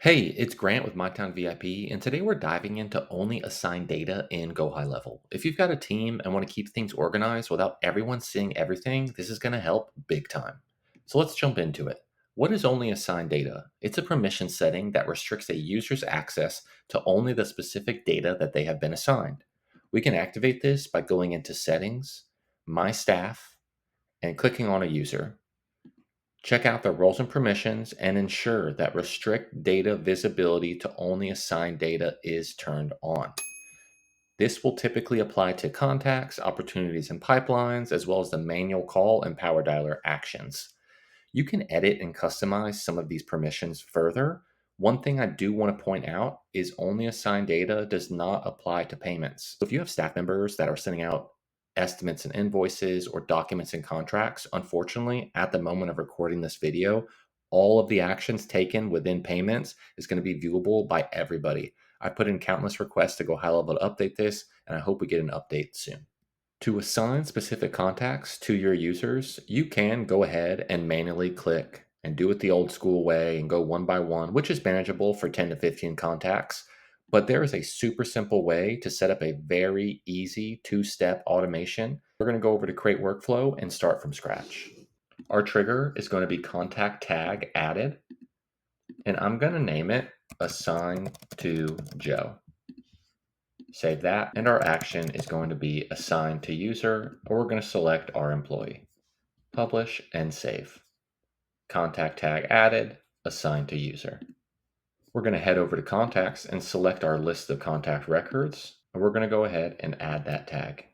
Hey, it's Grant with MyTown VIP, and today we're diving into only assigned data in GoHighLevel. If you've got a team and want to keep things organized without everyone seeing everything, this is going to help big time. So let's jump into it. What is only assigned data? It's a permission setting that restricts a user's access to only the specific data that they have been assigned. We can activate this by going into Settings, My Staff, and clicking on a user. Check out the roles and permissions and ensure that restrict data visibility to only assigned data is turned on. This will typically apply to contacts, opportunities, and pipelines, as well as the manual call and power dialer actions. You can edit and customize some of these permissions further. One thing I do want to point out is only assigned data does not apply to payments. So if you have staff members that are sending out estimates and invoices or documents and contracts, unfortunately, at the moment of recording this video, all of the actions taken within payments is going to be viewable by everybody. I put in countless requests to GoHighLevel to update this, and I hope we get an update soon. To assign specific contacts to your users, you can go ahead and manually click and do it the old school way and go one by one, which is manageable for 10 to 15 contacts. But there is a super simple way to set up a very easy two-step automation. We're going to go over to create workflow and start from scratch. Our trigger is going to be contact tag added, and I'm going to name it assign to Joe. Save that, and our action is going to be assigned to user, or we're going to select our employee. Publish and save. Contact tag added, assigned to user. We're going to head over to contacts and select our list of contact records, and we're going to go ahead and add that tag.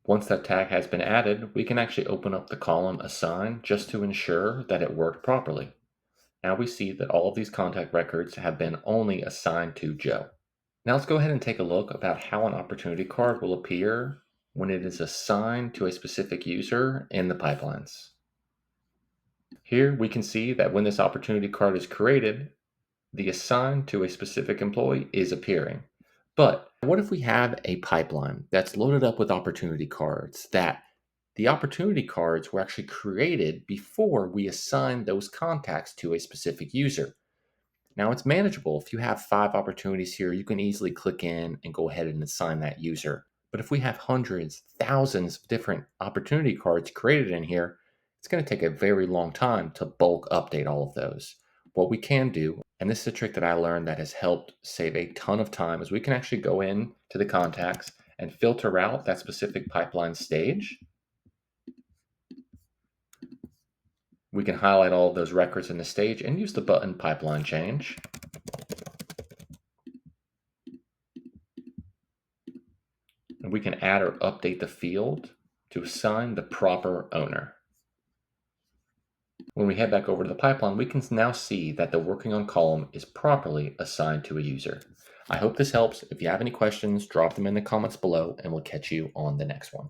Once that tag has been added, we can actually open up the column assign just to ensure that it worked properly. Now we see that all of these contact records have been only assigned to Joe. Now let's go ahead and take a look about how an opportunity card will appear when it is assigned to a specific user in the pipelines. Here we can see that when this opportunity card is created, the assigned to a specific employee is appearing. But what if we have a pipeline that's loaded up with opportunity cards that the opportunity cards were actually created before we assigned those contacts to a specific user? Now it's manageable. If you have 5 opportunities here, you can easily click in and go ahead and assign that user. But if we have hundreds, thousands of different opportunity cards created in here, it's going to take a very long time to bulk update all of those. What we can do, and this is a trick that I learned that has helped save a ton of time, is we can actually go in to the contacts and filter out that specific pipeline stage. We can highlight all of those records in the stage and use the button pipeline change. And we can add or update the field to assign the proper owner. When we head back over to the pipeline, we can now see that the working on column is properly assigned to a user. I hope this helps. If you have any questions, drop them in the comments below, and we'll catch you on the next one.